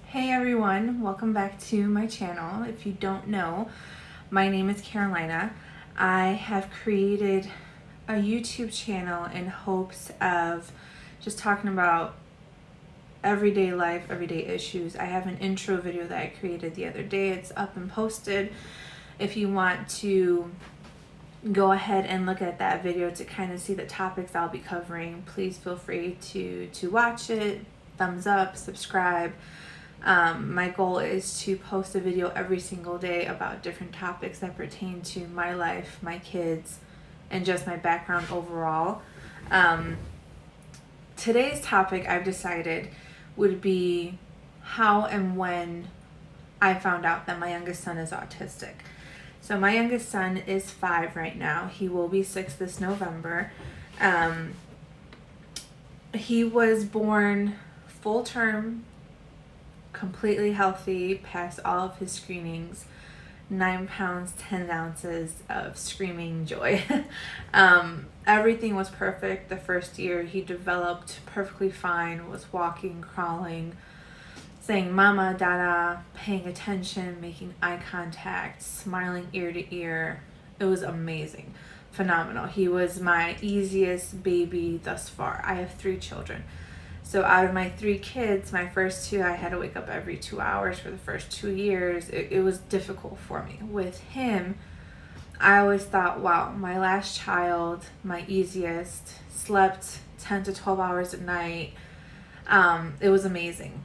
Hey everyone, welcome back to my channel. If you don't know, my name is Carolina. I have created a YouTube channel in hopes of just talking about everyday life, everyday issues. I have an intro video that I created the other day. It's up and posted. If you want to go ahead and look at that video to kind of see the topics I'll be covering, please feel free to watch it. Thumbs up, subscribe. My goal is to post a video every single day about different topics that pertain to my life, my kids, and just my background overall. Today's topic, I've decided, would be how and when I found out that my youngest son is autistic. So my youngest son is 5 right now. He will be 6 this November. He was born full term, completely healthy, passed all of his screenings, 9 pounds, 10 ounces of screaming joy. Everything was perfect. The first year he developed perfectly fine, was walking, crawling, saying mama, dada, paying attention, making eye contact, smiling ear to ear. It was amazing, phenomenal. He was my easiest baby thus far. I have 3 children. So out of my 3 kids, my first 2, I had to wake up every 2 hours for the first 2 years. It was difficult for me. With him, I always thought, wow, my last child, my easiest, slept 10 to 12 hours a night. It was amazing.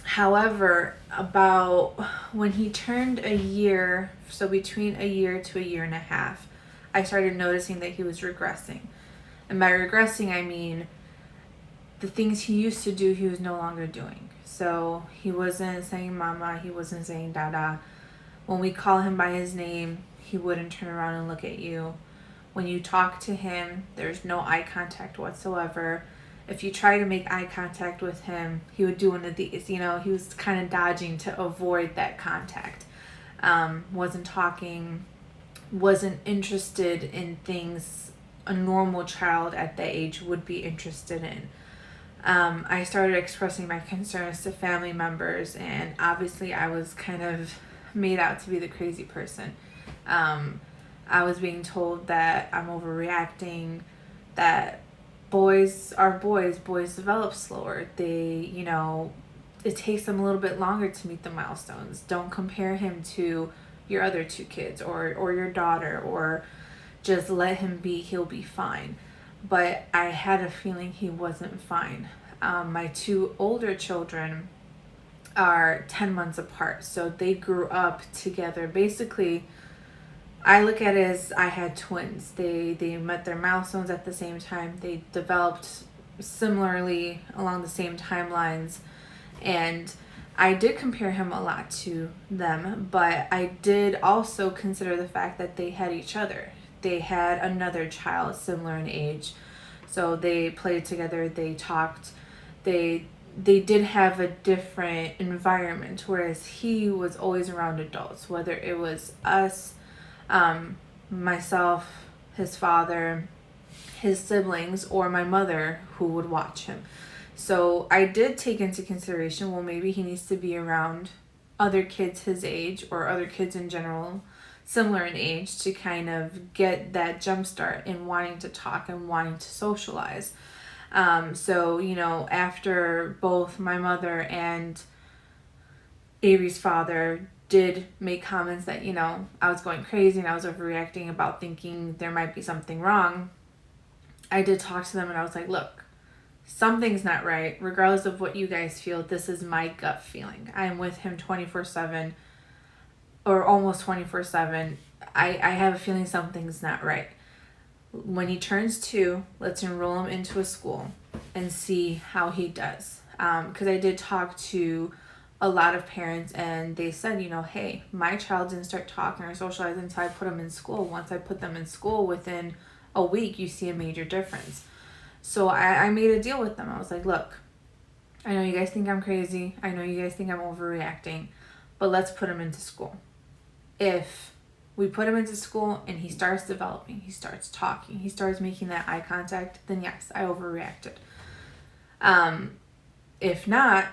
However, about when he turned a year, so between a year to a year and a half, I started noticing that he was regressing. And by regressing, I mean the things he used to do, he was no longer doing. So he wasn't saying mama, he wasn't saying dada. When we call him by his name, he wouldn't turn around and look at you. When you talk to him, there's no eye contact whatsoever. If you try to make eye contact with him, he would do one of these. He was kind of dodging to avoid that contact. Wasn't talking, wasn't interested in things a normal child at that age would be interested in. I started expressing my concerns to family members, and obviously I was kind of made out to be the crazy person. I was being told that I'm overreacting, that boys are boys develop slower. It takes them a little bit longer to meet the milestones. Don't compare him to your other 2 kids or your daughter, or just let him be, he'll be fine. But I had a feeling he wasn't fine. My 2 older children are 10 months apart, so they grew up together. Basically, I look at it as I had twins. They met their milestones at the same time. They developed similarly along the same timelines, and I did compare him a lot to them, but I did also consider the fact that they had each other. They had another child similar in age, so they played together, they talked, they did have a different environment, whereas he was always around adults, whether it was us, myself, his father, his siblings, or my mother who would watch him. So I did take into consideration, well, maybe he needs to be around other kids his age, or other kids in general similar in age, to kind of get that jump start in wanting to talk and wanting to socialize. So after both my mother and Avery's father did make comments that, I was going crazy and I was overreacting about thinking there might be something wrong, I did talk to them and I was like, look, something's not right. Regardless of what you guys feel, this is my gut feeling. I'm with him 24/7, or almost 24/7. I have a feeling something's not right. When he turns 2, let's enroll him into a school and see how he does. Because I did talk to a lot of parents, and they said, hey, my child didn't start talking or socializing until I put him in school. Once I put them in school, within a week, you see a major difference. So I made a deal with them. I was like, look, I know you guys think I'm crazy. I know you guys think I'm overreacting, but let's put him into school. If we put him into school and he starts developing, he starts talking, he starts making that eye contact, then yes, I overreacted. If not,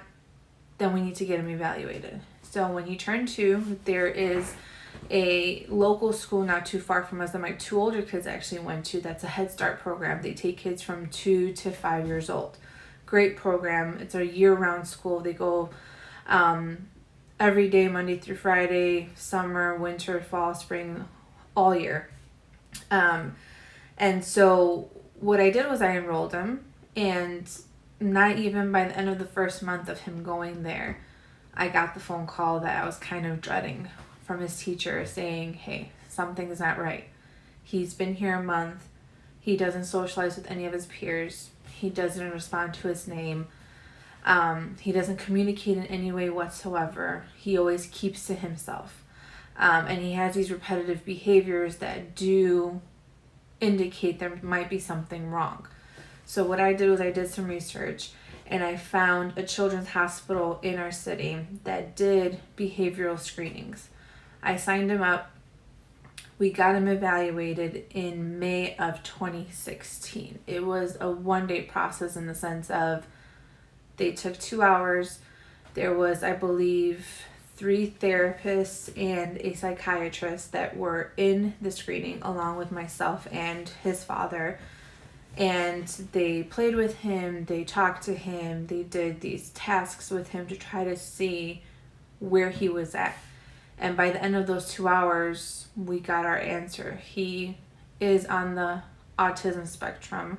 then we need to get him evaluated. So when he turned 2, there is a local school not too far from us that my 2 older kids actually went to. That's a Head Start program. They take kids from 2 to 5 years old. Great program. It's a year-round school. They go every day, Monday through Friday, summer, winter, fall, spring, all year. And so what I did was I enrolled him, and not even by the end of the first month of him going there, I got the phone call that I was kind of dreading from his teacher saying, hey, something's not right. He's been here a month. He doesn't socialize with any of his peers. He doesn't respond to his name. He doesn't communicate in any way whatsoever. He always keeps to himself. And he has these repetitive behaviors that do indicate there might be something wrong. So what I did was I did some research, and I found a children's hospital in our city that did behavioral screenings. I signed him up. We got him evaluated in May of 2016. It was a one-day process in the sense of they took 2 hours. There was, I believe, 3 therapists and a psychiatrist that were in the screening along with myself and his father. And they played with him, they talked to him, they did these tasks with him to try to see where he was at. And by the end of those 2 hours, we got our answer. He is on the autism spectrum,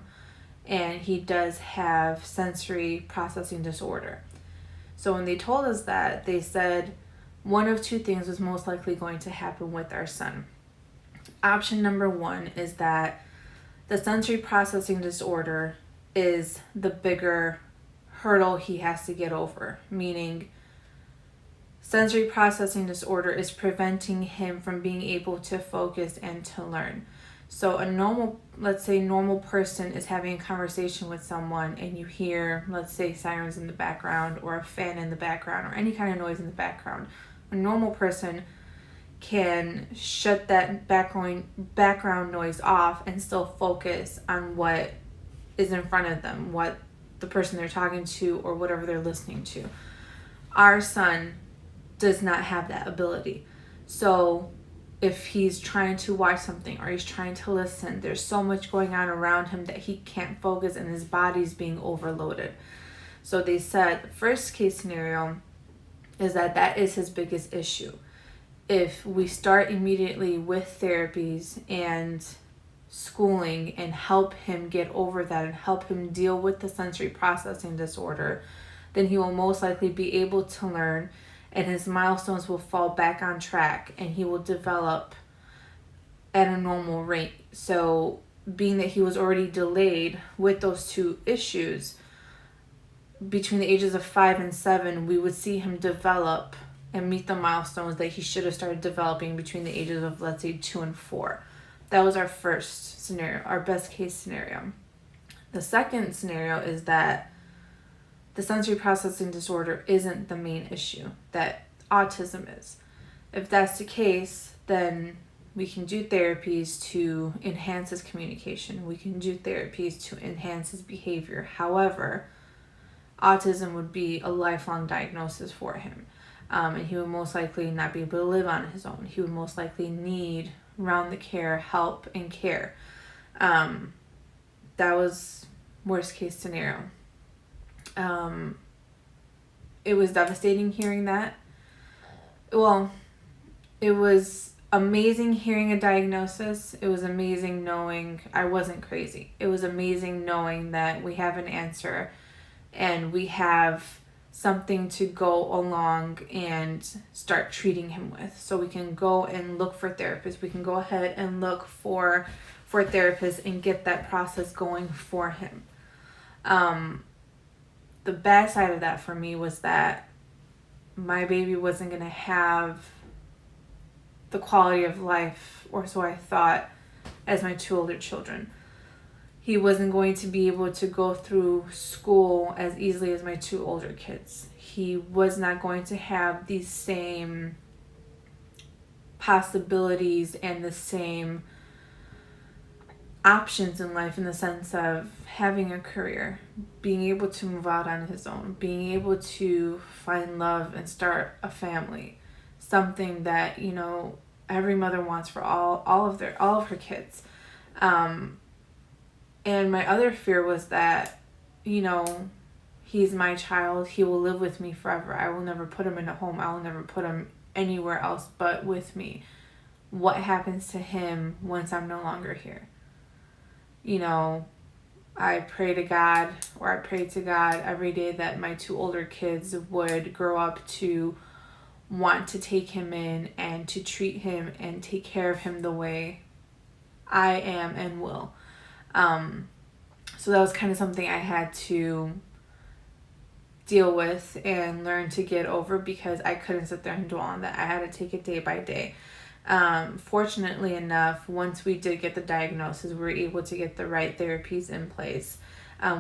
and he does have sensory processing disorder. So when they told us that, they said one of 2 things was most likely going to happen with our son. Option number 1 is that the sensory processing disorder is the bigger hurdle he has to get over, meaning sensory processing disorder is preventing him from being able to focus and to learn. So a normal, let's say normal person is having a conversation with someone and you hear, let's say, sirens in the background or a fan in the background or any kind of noise in the background. A normal person can shut that background noise off and still focus on what is in front of them, what the person they're talking to or whatever they're listening to. Our son does not have that ability. So if he's trying to watch something or he's trying to listen, there's so much going on around him that he can't focus and his body's being overloaded. So they said the first case scenario is that is his biggest issue. If we start immediately with therapies and schooling and help him get over that and help him deal with the sensory processing disorder, then he will most likely be able to learn and his milestones will fall back on track and he will develop at a normal rate. So being that he was already delayed with those 2 issues, between the ages of 5 and 7, we would see him develop and meet the milestones that he should have started developing between the ages of, let's say, 2 and 4. That was our first scenario, our best case scenario. The second scenario is that the sensory processing disorder isn't the main issue, that autism is. If that's the case, then we can do therapies to enhance his communication. We can do therapies to enhance his behavior. However, autism would be a lifelong diagnosis for him. And he would most likely not be able to live on his own. He would most likely need round-the-care help and care. That was worst case scenario. It was devastating hearing that. Well, it was amazing hearing a diagnosis. It was amazing knowing I wasn't crazy. It was amazing knowing that we have an answer and we have something to go along and start treating him with. So we can go and look for therapists. We can go ahead and look for therapists and get that process going for him. The bad side of that for me was that my baby wasn't going to have the quality of life, or so I thought, as my 2 older children. He wasn't going to be able to go through school as easily as my 2 older kids. He was not going to have the same possibilities and the same options in life, in the sense of having a career, being able to move out on his own, being able to find love and start a family, something that, you know, every mother wants for all of her kids. And my other fear was that, you know, he's my child, he will live with me forever, I will never put him in a home, I will never put him anywhere else but with me. What happens to him once I'm no longer here? You know, I pray to God every day that my 2 older kids would grow up to want to take him in and to treat him and take care of him the way I am and will. So that was kind of something I had to deal with and learn to get over, because I couldn't sit there and dwell on that. I had to take it day by day. Fortunately enough, once we did get the diagnosis, we were able to get the right therapies in place.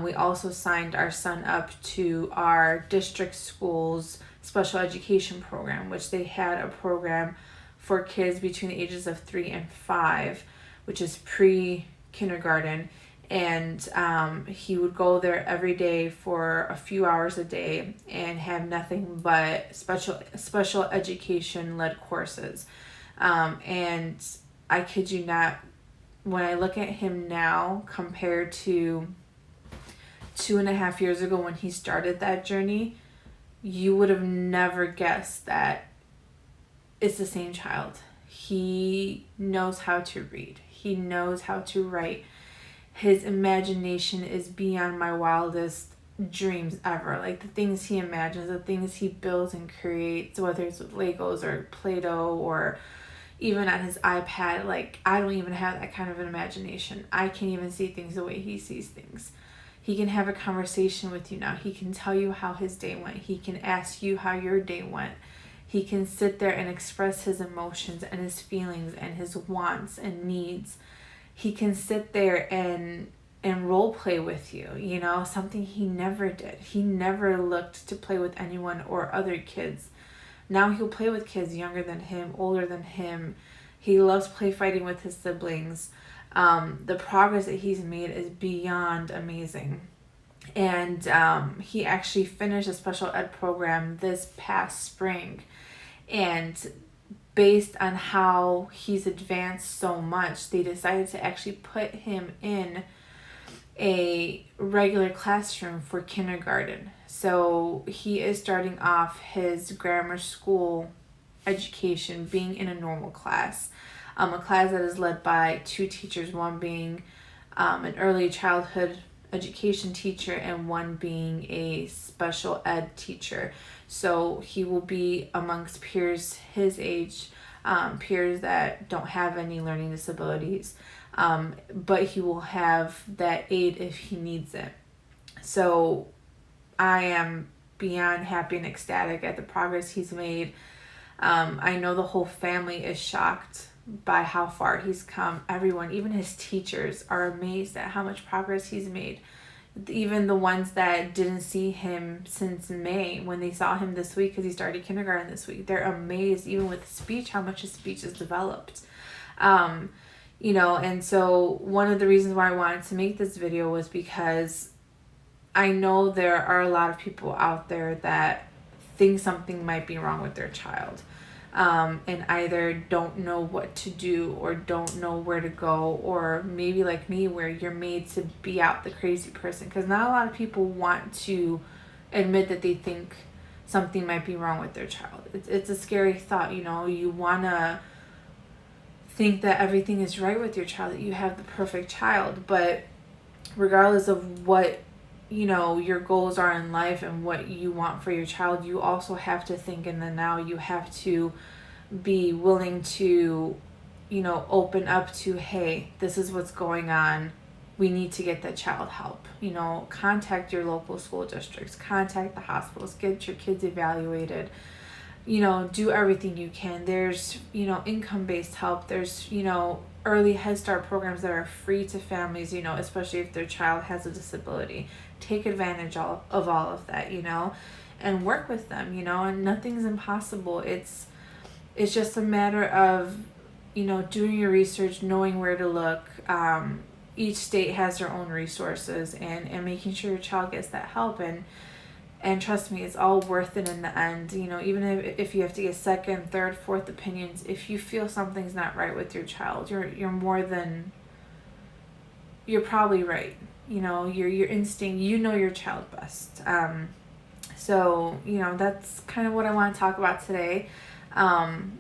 We also signed our son up to our district school's special education program, which they had a program for kids between the ages of 3 and 5, which is pre-kindergarten. And he would go there every day for a few hours a day and have nothing but special education-led courses. And I kid you not, when I look at him now compared to 2.5 years ago when he started that journey, you would have never guessed that it's the same child. He knows how to read. He knows how to write. His imagination is beyond my wildest dreams ever. Like, the things he imagines, the things he builds and creates, whether it's with Legos or Play-Doh or even on his iPad, like, I don't even have that kind of an imagination. I can't even see things the way he sees things. He can have a conversation with you now. He can tell you how his day went. He can ask you how your day went. He can sit there and express his emotions and his feelings and his wants and needs. He can sit there and role play with you, you know, something he never did. He never looked to play with anyone or other kids. Now he'll play with kids younger than him, older than him. He loves play fighting with his siblings. The progress that he's made is beyond amazing. And he actually finished a special ed program this past spring. And based on how he's advanced so much, they decided to actually put him in a regular classroom for kindergarten. So he is starting off his grammar school education being in a normal class. A class that is led by 2 teachers, one being an early childhood education teacher and one being a special ed teacher. So he will be amongst peers his age, peers that don't have any learning disabilities, but he will have that aid if he needs it. So I am beyond happy and ecstatic at the progress he's made. I know the whole family is shocked by how far he's come. Everyone, even his teachers, are amazed at how much progress he's made. Even the ones that didn't see him since May, when they saw him this week, because he started kindergarten this week, they're amazed, even with speech, how much his speech has developed. You know, and so one of the reasons why I wanted to make this video was because I know there are a lot of people out there that think something might be wrong with their child. And either don't know what to do or don't know where to go, or maybe like me, where you're made to be out the crazy person, because not a lot of people want to admit that they think something might be wrong with their child. It's a scary thought, you know. You want to think that everything is right with your child, that you have the perfect child, but regardless of what, you know, your goals are in life and what you want for your child, you also have to think in the now. You have to be willing to, you know, open up to, hey, this is what's going on. We need to get that child help. You know, contact your local school districts, contact the hospitals, get your kids evaluated. You know, do everything you can. There's, you know, income-based help. There's, you know, early Head Start programs that are free to families, you know, especially if their child has a disability. Take advantage of all of that, you know, and work with them, you know, and nothing's impossible. It's it's just a matter of, doing your research, knowing where to look. Each state has their own resources, and making sure your child gets that help. And trust me, it's all worth it in the end. Even if you have to get second, third, fourth opinions, if you feel something's not right with your child, you're probably right. Your instinct, your child best. So that's kind of what I want to talk about today.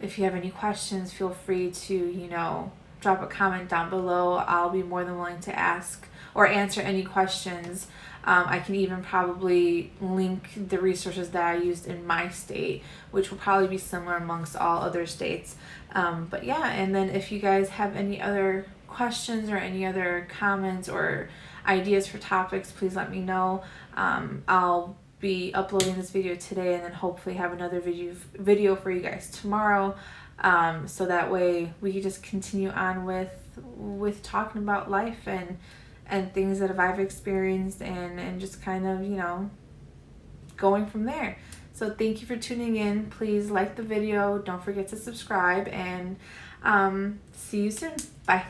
If you have any questions, feel free to drop a comment down below. I'll be more than willing to ask or answer any questions. I can even probably link the resources that I used in my state, which will probably be similar amongst all other states. But yeah, and then if you guys have any other questions or any other comments or ideas for topics, please let me know. I'll be uploading this video today, and then hopefully have another video for you guys tomorrow. So that way we can just continue on with talking about life and things that I've experienced, and just kind of, going from there. So thank you for tuning in. Please like the video. Don't forget to subscribe, and see you soon. Bye.